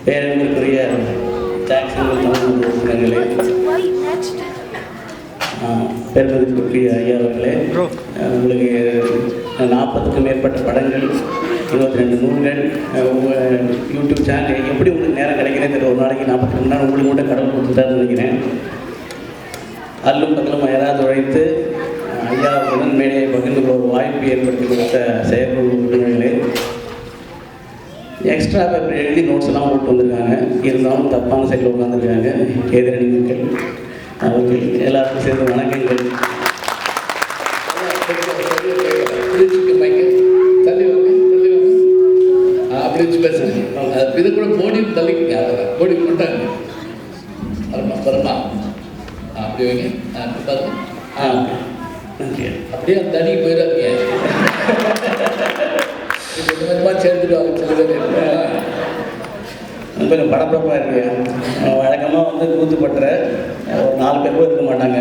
பேரன்பிற்குரிய டாக்ஸிகள் தமிழ் உறுப்பினர்களே, பெருமதிப்புக்குரிய ஐயா அவர்களே, உங்களுக்கு 40க்கும் மேற்பட்ட படங்கள், 22 நூல்கள், யூடியூப் சேனல், எப்படி உங்களுக்கு நேரம் கிடைக்கிறேன் தெரியல. ஒரு நாளைக்கு 40 மணி நேரம் உங்களுக்கு கூட கடவுள் கொடுத்துட்டான்னு நினைக்கிறேன். அல்லும் பகலும் ஏதாவது உழைத்து ஐயா அவர்களுடன் மேடையை பகிர்ந்து கொள்ள ஒரு வாய்ப்பு ஏற்படுத்தி கொடுத்த செயற்குழு உறுப்பினர்களே, எக்ஸ்ட்ரா பேப்பர் எழுதி நோட்ஸ் எல்லாம் போட்டு வந்திருக்காங்க. இருந்தாலும் தப்பான சைடில் உட்காந்துருக்காங்க எதிரணிகள் அவர்கள் எல்லாருக்கும் சேர்ந்து வணக்கங்கள். அப்படி வச்சு பேசுறேன். இது கூட போடியும் தள்ளிக்க போடி போட்டாங்க. பரமா அப்படி வைங்க. அப்படியே அந்த தண்ணிக்கு போயிடாதீங்க. சேர்ந்துடுவாங்க. கொஞ்சம் படப்படப்பாக இருக்கு. வழக்கமாக கூத்துப்பட்டுற ஒரு 4 பேர் இருக்க மாட்டாங்க.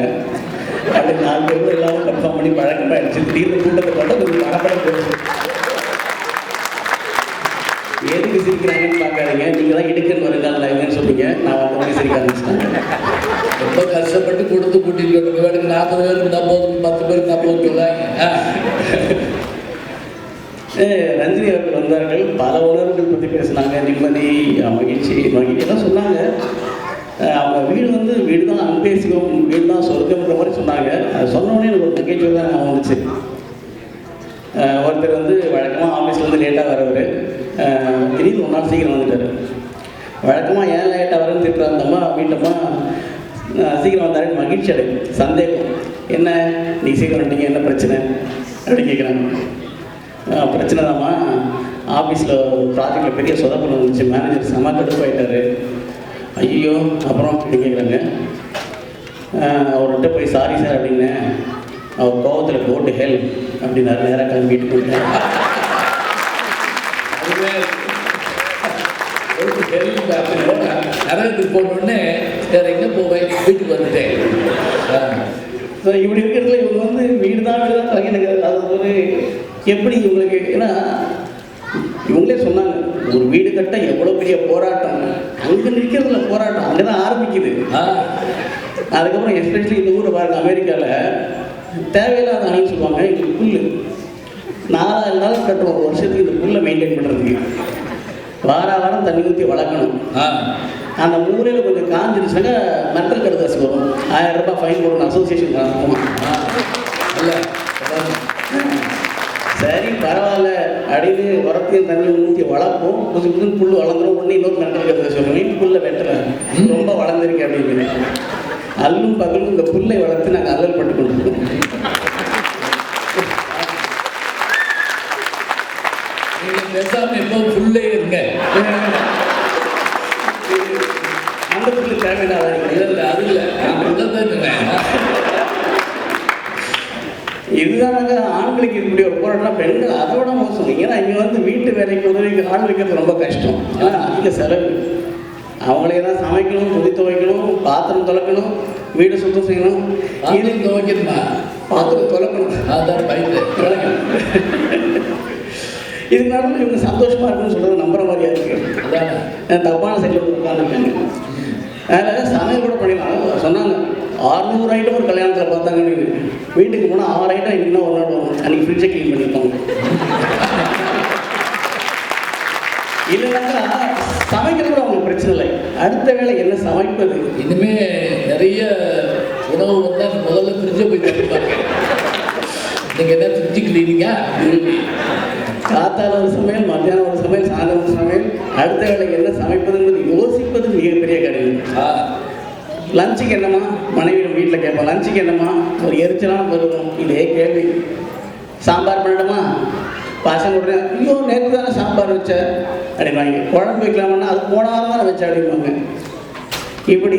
அப்படி 4 பேர் இல்லாமல் கன்ஃபார்ம் பண்ணி பழக்கமாகிடுச்சு. திடீர்னு கூட்டத்தை கொண்டு கொஞ்சம் படப்படம் போடுச்சு. எதுக்கு சிரிக்கிறாங்கன்னு பார்க்காதீங்க. நீங்கள் தான் இடுக்கன்னு வருங்கால எங்கன்னு சொல்லுங்க. நான் வந்து உடனே சிரிக்க ஆரம்பிச்சிட்டேன். ரொம்ப கஷ்டப்பட்டு கொடுத்து கூட்டிட்டு வரணும். வேணுக்கு 40 பேர் இருந்தால் போதும், 10 பேர் இருந்தால் போதும் சொல்லாங்க. ரஞ்சினி அவர்கள் வந்தார்கள். பல உணர்வுகள் பற்றி பேசினாங்க. நிம்மதி, மகிழ்ச்சி எல்லாம் சொன்னாங்க. அவங்க வீடு தான் அன்பேசியம், வீடு தான் சொர்க்கம்ன்ற மாதிரி சொன்னாங்க. அது சொன்னோடனே எனக்கு ஒரு நகைச்சுவை தான் நான் வந்துச்சு. ஒருத்தர் வழக்கமாக ஆஃபீஸ்லேருந்து லேட்டாக வரவர் திடீர்னு ஒரு நாள் சீக்கிரம் வந்துட்டார். வழக்கமாக ஏன் லேட்டாக வரேன்னு திட்டுற அந்தம்மா வீட்டம்மா சீக்கிரம் வந்தாருன்னு மகிழ்ச்சி அடையும். சந்தேகம், என்ன நீ சீக்கிரம் வந்துட்டீங்க, என்ன பிரச்சனை அப்படின்னு கேட்குறாங்க. பிரச்சனை தான்மா, ஆஃபீஸில் ப்ராஜெக்டில் பெரிய சொதப்பல் வந்துச்சு, மேனேஜர் செம கடுப்பாயிட்டார். ஐயோ அப்புறம் அப்படின்னு கேட்குறாங்க. அவர்கிட்ட போய் சாரி சார் அப்படின்னு அவர் கோவத்தில் போட்டு ஹெல்ப் அப்படின்னாரு. நேராக கிளம்பி வீட்டுக்கு போயிட்டேன். நரகத்துக்கு போனோடனே வேறு எங்கே போவேன், வீட்டுக்கு வந்துட்டேன். ஸோ இப்படி இருக்கிறதுல இவங்க வீடு தான் எனக்கு அது எப்படி இவங்களுக்கு, ஏன்னா இவங்களே சொன்னாங்க ஒரு வீடு கட்ட எவ்வளோ பெரிய போராட்டம், அங்கே நிற்கிறதுல போராட்டம் அங்கே தான் ஆரம்பிக்குது. அதுக்கப்புறம் எஸ்பெஷலி இந்த ஊரை பாருங்க, அமெரிக்காவில் தேவையில்லாத அணின்னு சொல்லுவாங்க. எங்களுக்கு புல் 4 நாள் கட்டுறோம் ஒரு வருஷத்துக்கு இந்த புல்லை மெயின்டைன் பண்ணுறதுக்கு. வாரம் தண்ணி ஊற்றி வளர்க்கணும். அந்த மூலையில் கொஞ்சம் காஞ்சிருச்சுனாக்கா மெட்டல் கடுதாசி வரும். 1000 ரூபாய் ஃபைன் போடணும், அசோசியேஷன் காரணமாக. சரி பரவாயில்ல அப்படின்னு உரத்தையும் தண்ணி ஊற்றி வளர்ப்போம். புதுன்னு புல் வளர்ந்துடும். ஒன்று இன்னொரு மெட்டல் கடுதாசி சொல்லுவேன், புல்லை வெட்டலை ரொம்ப வளர்ந்துருக்கு அப்படின்னு. அல்லும் பகலும் இந்த புல்லை வளர்த்து நாங்கள் அல்லல் பட்டு கொண்டிருக்கோம். நீங்கள் பேசாமல் எப்போ புல்லே இருங்க. அந்த புல்லு தேவையில்லாத இல்லை, அது இல்லை, இதுதானாங்க ஆண்களுக்கு இருக்கக்கூடிய ஒரு போராட்டம். பெண்கள் அதோட மோசம். ஏன்னா இங்கே வீட்டு வேலைக்கு உதவிக்கு ஆள் வைக்கிறது ரொம்ப கஷ்டம். ஏன்னா அதிக செலவு. அவங்களே தான் சமைக்கணும், துணி துவைக்கணும், பாத்திரம் துளக்கணும், வீடு சுத்தம் செய்யணும். இது துவைக்கணுமா, பாத்திரம் துளக்கணும், அதான் பைத்து துவைக்கணும். இதுக்கு நடுவில் இவங்க சந்தோஷமாக இருக்குன்னு சொல்கிறது நம்புற மாதிரியா இருக்குது. தப்பான சைடில் உட்காந்துருக்காங்க. அதில் சமையல் கூட பண்ணிடலாம். சொன்னாங்க 600 ஐட்டம் ஒரு கல்யாணத்தில் பார்த்தாங்க. வீட்டுக்கு போனால் 6 ஐட்டம் இன்னும் ஒரு நாள் வரும். அன்றைக்கி ஃப்ரிட்ஜை க்ளீன் பண்ணியிருப்பாங்க. இல்லைனாக்கா சமைக்கிறது அவங்களுக்கு பிரச்சனை இல்லை, அடுத்த வேலை என்ன சமைப்பது. இனிமே நிறைய உணவு வந்தால் முதல்ல ஃப்ரிட்ஜை போய் தடுப்பாங்க. நீங்கள் என்ன ஃப்ரிட்ஜு கிளீனிங்கா? காத்தால ஒரு சமையல், மத்தியானம் ஒரு சமையல், சாயந்தரம் ஒரு சமையல், அடுத்த வேலைக்கு என்ன சமைப்பதுங்கிறது யோசிப்பது மிகப்பெரிய கடினம். லஞ்சுக்கு என்னம்மா மனைவியும் வீட்டில் கேட்போம், லஞ்சுக்கு என்னம்மா ஒரு எரிச்சலான வருவோம். இதே கேள்வி. சாம்பார் பண்ணணுமா, பாசம் கொடுறேன், ஐயோ நேற்று தானே சாம்பார் வச்ச அப்படின்வாங்க. குழம்பு வைக்கலாமன்னா அது போன வாரம் தானே வச்ச அப்படின்வாங்க. இப்படி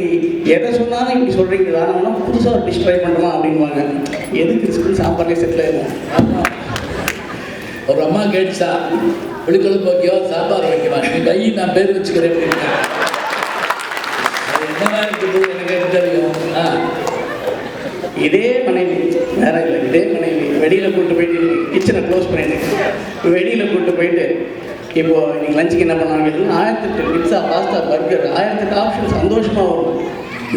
எதை சொன்னாலும் இப்படி சொல்கிறீங்களா, நம்ம புதுசாக ஒரு டிஷ் ட்ரை பண்ணுறோமா அப்படின்வாங்க. எதுக்கு ரிஸ்க்கு, சாம்பார்லேயே செட்டில் ஆயிடும். ஒரு அம்மா கேட்டுச்சா, புளிக்குழம்பு வைக்கவா சாம்பார் வைக்கவா, நீ கை நான் பேர் வச்சுக்கிறேன் அப்படின்னு. அது என்னவா இருக்குது எனக்கு தெரியும். இதே மனைவி வேற இல்லை, இதே மனைவி வெளியில் கூப்பிட்டு போயிட்டு கிச்சனை க்ளோஸ் பண்ணிட்டு வெளியில் கூப்பிட்டு போயிட்டு இப்போ நீங்கள் லஞ்சுக்கு என்ன பண்ணாங்க 1008 பிட்ஸா பாஸ்தா பர்கர் 1008 ஆப்ஷன் சந்தோஷமாக வரும்.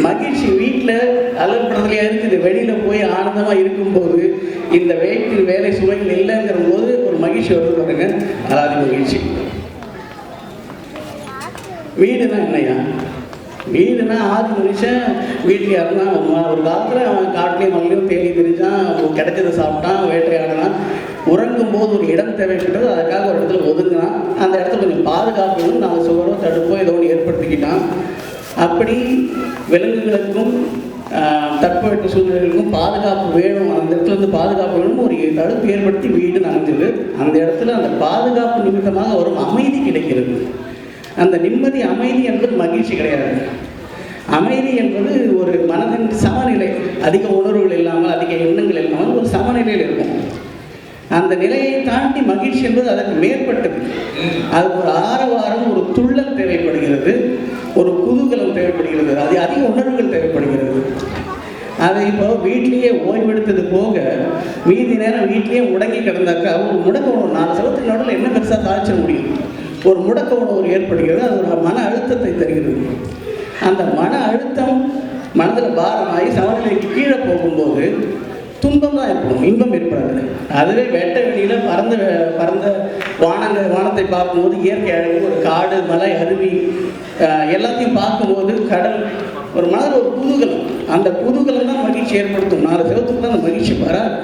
மகிழ்ச்சி வீட்டில் அலப்படுறதுலையா இருக்குது. வெளியில் போய் ஆனந்தமாக இருக்கும்போது இந்த வீட்டில் வேலை சுமைகள் இல்லைங்கிற போது ஒரு மகிழ்ச்சி வருது பாருங்க, அதாவது மகிழ்ச்சி. வீடுனா என்னையா? வீடுனா ஆதி மனுஷன் வீட்டில் இருந்தான். ஒரு காலத்தில் அவன் காட்டிலையும் மல்லையும் தேடி தெரிஞ்சான், கிடைச்சதை சாப்பிட்டான், வேட்டையாடினான். உறங்கும் போது ஒரு இடம் தேவைப்பட்டது, அதுக்காக ஒரு இடத்துல ஒதுங்கினான். அந்த இடத்துல கொஞ்சம் பாதுகாப்புன்னு நாங்கள் சுவரோ தடுப்போ ஏதோ ஒன்று ஏற்படுத்திக்கிட்டான். அப்படி விலங்குகளுக்கும் தட்பவெட்ப சூழ்நிலைகளுக்கும் பாதுகாப்பு வேணும், அந்த இடத்துல இருந்து பாதுகாப்பு வேணும் ஒரு தடுப்பு ஏற்படுத்தி வீடு அமைஞ்சது. அந்த இடத்துல அந்த பாதுகாப்பு நிமித்தமாக வரும் அமைதி கிடைக்கிறது. அந்த நிம்மதி அமைதி என்பது மகிழ்ச்சி கிடையாது. அமைதி என்பது ஒரு மனதின் சமநிலை, அதிக உணர்வுகள் இல்லாமல் அதிக எண்ணங்கள் இல்லாமல் ஒரு சமநிலையில் இருக்கும். அந்த நிலையை தாண்டி மகிழ்ச்சி என்பது அதற்கு மேற்பட்டது. அதுக்கு ஒரு ஆரவாரம், ஒரு துள்ளல் தேவைப்படுகிறது, ஒரு குதூகலம் தேவைப்படுகிறது, அது அதிக உணர்வுகள் தேவைப்படுகிறது. அதை இப்போ வீட்லேயே ஓய்வெடுத்தது போக மீதி நேரம் வீட்லேயே முடங்கி கிடந்தாக்கா ஒரு முடக்க உணவு 4 செவத்துக்கு நடுவில் என்ன பெருசாக சாதிச்சிட முடியும்? ஒரு முடக்க உணவு ஏற்படுகிறது, அது ஒரு மன அழுத்தத்தை தருகிறது. அந்த மன அழுத்தம் மனதில் பாரமாகி சமநிலைக்கு கீழே போகும்போது துன்பம் தான் ஏற்படும், இன்பம் ஏற்படாது. அதுவே வெட்ட வெளியில் பறந்த வானத்தை பார்க்கும்போது இயற்கை அழகு, ஒரு காடு, மலை, அருவி எல்லாத்தையும் பார்க்கும்போது கடல், ஒரு மனதில் ஒரு குதூகலம். அந்த குதூகலம் தான் மகிழ்ச்சி ஏற்படுத்தும். 4 செவத்துக்கு தான் அந்த மகிழ்ச்சி வராது.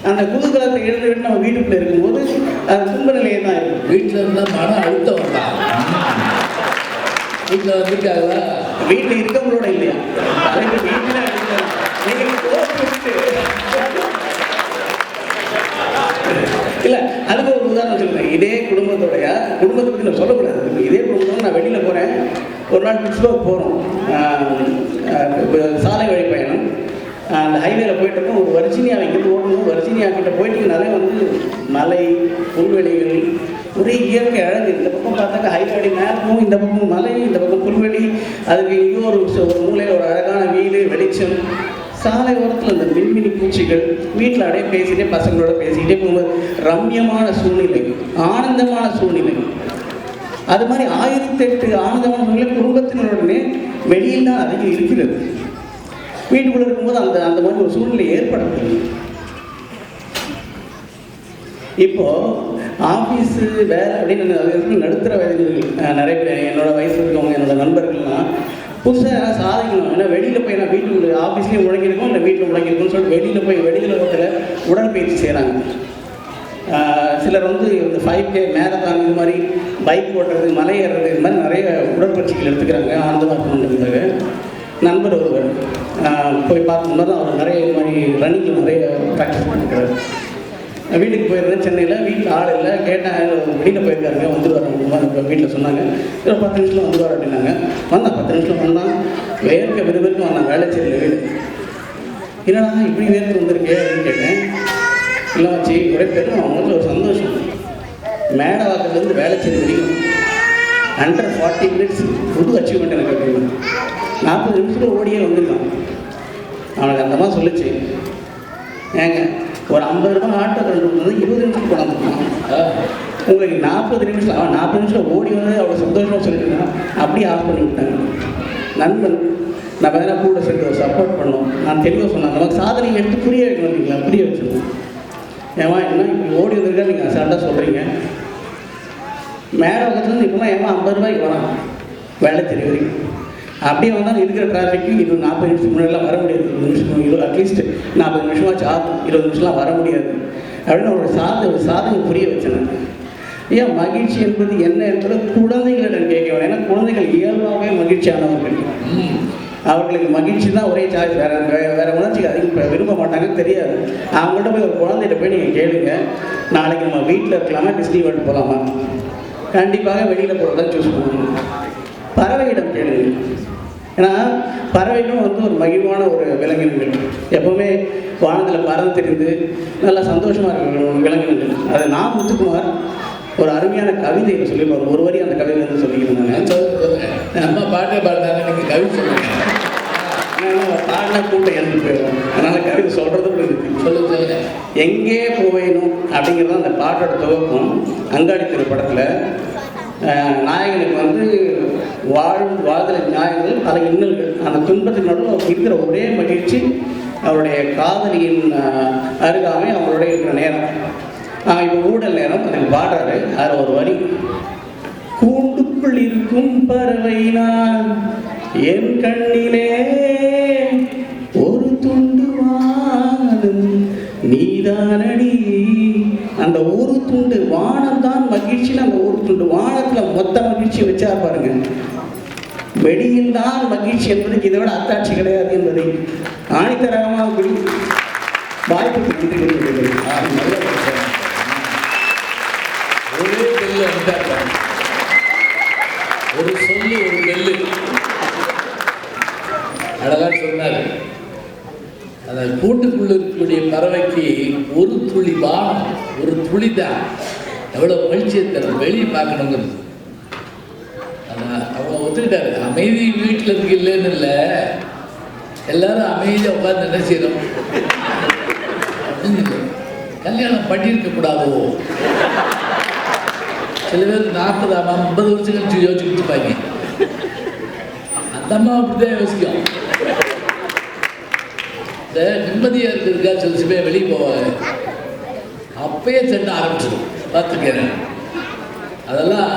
அந்த குதூகலத்தை எழுந்துவிட்டு நம்ம வீட்டுக்குள்ளே இருக்கும்போது அது துன்ப நிலையை தான் இருக்கும். வீட்டில் இருந்தால் மன அழுத்தம் வந்தா வீட்டில் வந்துருக்காங்களா? வீட்டில் இருக்கவங்களோட இல்லையா? அதுக்கு வீட்டில் இல்லை, அதுக்கு ஒரு உதாரணம் சொல்லுவேன். இதே குடும்பத்தை பற்றி நான் சொல்லக்கூடாது. இதே குடும்பத்தோடு நான் வெளியில் போகிறேன். ஒரு நாள் பிட்ஸ்பர்க் போகிறோம், சாலை வழி பயணம். அந்த ஹைவேல போயிட்டு இருக்கோம். ஒரு வர்ஜீனியா இங்கிட்டு ஓடணும். வர்ஜீனியா கிட்ட போயிட்டீங்கனாலே மலை, புல்வெளிகள், ஒரே இயற்கை அழகு. இந்த பக்கம் பார்த்தாக்கா ஹைவேடி மேப்பும், இந்த பக்கம் மலை, இந்த பக்கம் புல்வெளி, அதுக்கு இங்கே ஒரு மூலையில் ஒரு அழகான வீடு, வெளிச்சம், சாலை ஓரத்தில் இந்த மின்மினி பூச்சிகள், வீட்டில் அப்படியே பேசிகிட்டே பசங்களோட பேசிக்கிட்டே போகும்போது ரம்யமான சூழ்நிலை, ஆனந்தமான சூழ்நிலை. அது மாதிரி 1008 ஆனந்தமான சூழ்நிலை குடும்பத்தினருடனே வெளியில் தான் அதிகம் இருக்கிறது. வீட்டுக்குள்ளே இருக்கும்போது அந்த மாதிரி ஒரு சூழ்நிலை ஏற்படுது. இப்போது ஆஃபீஸு வேலை அப்படின்னு நடுத்தர வயதில் நிறைய பேர் என்னோட வயசு இருக்கவங்க, என்னோடய நண்பர்கள்லாம் புதுசாக சாதிக்கணும். ஏன்னா வெளியில் போய் நான் வீட்டுக்குள்ளே ஆஃபீஸ்லேயும் முடங்கியிருக்கோம், இல்லை வீட்டில் முடங்கியிருக்கோம்னு சொல்லிட்டு வெளியில் போய் வெளியில் உடற்பயிற்சி செய்கிறாங்க. சிலர் இந்த 5K மேரத்தான், இது மாதிரி பைக் ஓட்டுறது, மலை ஏறுறது, இது மாதிரி நிறைய உடற்பயிற்சிகள் எடுத்துக்கிறாங்க. ஆனந்தமாக இருக்கணுன்றதுக்காக நண்பர் ஒருவர் போய் பார்க்கும்போது அவர் நிறைய இது மாதிரி ரன்னிங்கில் நிறைய ப்ராக்டிஸ் பண்ணிக்கிறார். வீட்டுக்கு போயிருந்தேன் சென்னையில். வீட்டில் ஆள் இல்லை. கேட்டேன், வெளியில் போயிருக்காருங்க, வந்துடுவார். வீட்டில் சொன்னாங்க, ஒரு 10 நிமிஷத்தில் வந்துடுவார் அப்படின்னாங்க. வந்தான் 10 நிமிஷம் வந்தான். வேர்க்க விறுவிறுக்கும் வந்தான். வேலைச்சேரியில் வீடு. என்னடா இப்படி வேர்க்கு வந்திருக்கே அப்படின்னு கேட்டேன். இல்லை வச்சு ஒரே பேரும் அவங்களுக்கு ஒரு சந்தோஷம். மேடவாக்கத்துலேருந்து வேலைச்சேரி வரைக்கும் அண்டர் 40 மினிட்ஸ் புது அச்சீவ்மெண்ட் எனக்கு அப்படின்னு 40 நிமிஷத்தில் ஓடியே வந்திருக்கான். அவனுக்கு அந்த மாதிரி சொல்லிச்சு, ஏங்க ஒரு 50 ரூபாய் ஆட்டோ கண்டு 20 நிமிஷத்துக்கு கொண்டாந்துருக்கான். உங்களுக்கு 40 நிமிஷம், அவன் 40 நிமிஷம் ஓடி வந்து அவ்வளோ சந்தோஷமாக சொல்லிட்டுருக்கான். அப்படியே ஆஃப் பண்ணி விட்டாங்க. நண்பன் நம்ம எதனா கூட சேர்ந்து ஒரு சப்போர்ட் பண்ணோம். நான் தெளிவாக சொன்னேன், நமக்கு சாதனை எடுத்து புரிய வைக்கணும் இல்லைங்களா? புரிய வச்சுருக்கோம். ஏமா என்ன இப்படி ஓடி வந்திருக்கா நீங்கள் அசால்ட்டாக சொல்கிறீங்க. மேடவாக்கத்துலேருந்து இப்போலாம் ஏமா 50 ரூபாய்க்கு வரான் வேலைச்சேரி வரைக்கும். அப்படியே வந்தால் இருக்கிற டிராஃபிக்கு இது 40 நிமிஷத்துக்கு முன்னாடிலாம் வர முடியாது. 20 நிமிஷம், அட்லீஸ்ட் 40 நிமிஷமாச்சு ஆகும். 20 நிமிஷம்லாம் வர முடியாது அப்படின்னு ஒரு சாதனை புரிய வச்சேன். ஏன் மகிழ்ச்சி என்பது என்ன என்பதை குழந்தைகளிடம் கேட்க வேணும். ஏன்னா குழந்தைகள் இயல்பாகவே மகிழ்ச்சியானவர்கள். அவர்களுக்கு மகிழ்ச்சி தான் ஒரே சாய்ஸ். வேறு உணர்ச்சிக்கு அதிகம் விரும்ப மாட்டாங்கன்னு தெரியாது. அவங்கள்ட்ட போய் ஒரு குழந்தைகிட்ட போய் நீங்கள் கேளுங்க, நாளைக்கு நம்ம வீட்டில் இருக்கலாமா, டிஸ்னி வேர்ல்டு போகலாமா? கண்டிப்பாக வெளியில் போகிறதான் சூஸ் பண்ணுவாங்க. பறவையிடம் கேளுங்க. ஏன்னா பறவைகளும் ஒரு மகிழ்வான ஒரு விலங்கினங்கள். எப்போவுமே வானத்தில் பறந்து தெரிந்து நல்லா சந்தோஷமாக இருக்கிற விலங்கினங்கள். அது நான் முத்துக்குமார் ஒரு அருமையான கவிதை சொல்லியிருப்பார். ஒரு வரி அந்த கவிதை சொல்லிக்கிறேன். நம்ம பாட்டே பாடுறாங்க, நீங்கள் கவிதை சொல்லுங்க. ஏன்னா பாடின கூட்டம் இறந்து போயிடும். அதனால கவிதை சொல்றது கூட இருக்கு. சொல்லுங்க. எங்கே போவேணும் அப்படிங்கிறது அந்த பாட்டோட துவக்கம். அங்காடி திரு படத்தில் நாயகனுக்கு வந்து வாழ்தல் நியாயங்கள் பல இன்னல்கள், அந்த துன்பத்தின் நடுவில் அவருக்கு இருக்கிற ஒரே மகிழ்ச்சி அவருடைய காதலியின் அருகாமை, அவருடைய இருக்கிற நேரம். இப்போ ஊடல் நேரம் அதுக்கு பாடுறாரு. அதில் ஒரு வரி, கூண்டுக்குள் இருக்கும் பறவை நான், என் கண்ணிலே ஒரு துண்டு வானம் நீதானடி. அந்த ஒரு துண்டு வானம் தான் மகிழ்ச்சின்னு, அந்த ஒரு துண்டு வானத்தில் மொத்த மகிழ்ச்சி வச்சா பாருங்க. வெளியில் தான் மகிழ்ச்சி என்பதுக்கு இதை விட அத்தாட்சி கிடையாது என்பதை ஆணித்தரமாக வாய்ப்பு ஒரே பெல்லு வந்தார், ஒரு சொல்லு ஒரு பெல்லு அழகா சொன்னார். அந்த கூட்டுக்குள்ள இருக்கக்கூடிய பறவைக்கு ஒரு துளி வானம், ஒரு துளி தான் எவ்வளோ மகிழ்ச்சியை தரும். வெளியே பார்க்கணுங்கிறது அவங்க ஒத்துக்கிட்டாரு. அமைதி வீட்டில் இருக்கு இல்லைன்னு இல்லை, எல்லாரும் அமைதியாக உட்காந்து என்ன செய்யணும் அப்படின்னு இல்லை. கல்யாணம் பண்ணியிருக்க கூடாதோ? சில பேர் 40 50 வருஷம் கழிச்சு யோசிச்சுட்டு இருப்பாங்க. அந்த அம்மா அப்படிதான் யோசிக்கும். இந்த நிம்மதியாக இருக்கிறதுக்கா சில பேர் வெளியே போவாங்க, அப்பயே சண்டை ஆரம்பிச்சிடும். பார்த்துக்கிறேன் அதெல்லாம்.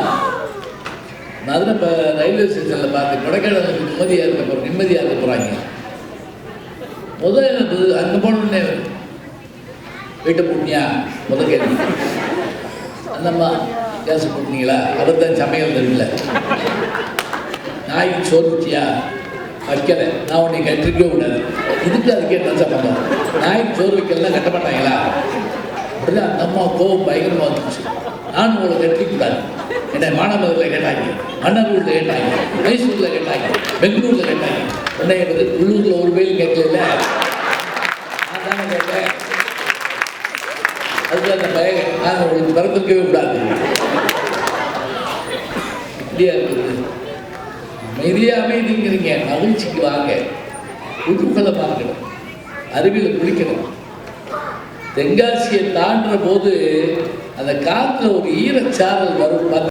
நான் அதில் இப்போ ரயில்வே ஸ்டேஷனில் பார்த்து கொடைக்கானலுக்கு நிம்மதியாக இருக்க போகிறாங்க. முதல் அங்கே போனோடனே வீட்டை போட்டியா முதல் கேள்வி. அந்தம்மா கேஸ் போட்டீங்களா? அவர் தான் சமையல் தெரியல. நாய்க்கு சோறுச்சியா? வைக்கலை. நான் உன்னை கட்டிருக்கவே கூடாது. இதுக்கு அதுக்கு என்ன சம்பந்தம்? நாய்க்கு சோறு வைக்கலாம் கட்ட மாட்டாங்களா? அப்படிதான் அந்த அம்மா கோவம் பயங்கரமாக வந்துச்சு. நானும் உங்களை கட்டிக்கூடாது. என்னை மாநகரில் கேட்டாங்க, மன்னர்கூரில் கேட்டாங்க, மைசூரில் கேட்டாங்க, பெங்களூரில் கேட்டாங்க. உன்னை உள்ளூரில் ஒரு பேரும் கேட்கல. நான் தானே கேட்டேன். அதுக்கு அந்த பையன் நான் உங்களுக்கு பிறந்திருக்கவே கூடாது. இப்படியா இருக்குது. அமைதிங்கிறீங்க, மகிழ்ச்சிக்கு வாங்க, புதுக்களை பார்க்கணும், அருவியில் குளிக்கணும். தென்காசியை தாண்டுற போது அந்த காற்றுல ஒரு ஈரச்சாரல் வரும்.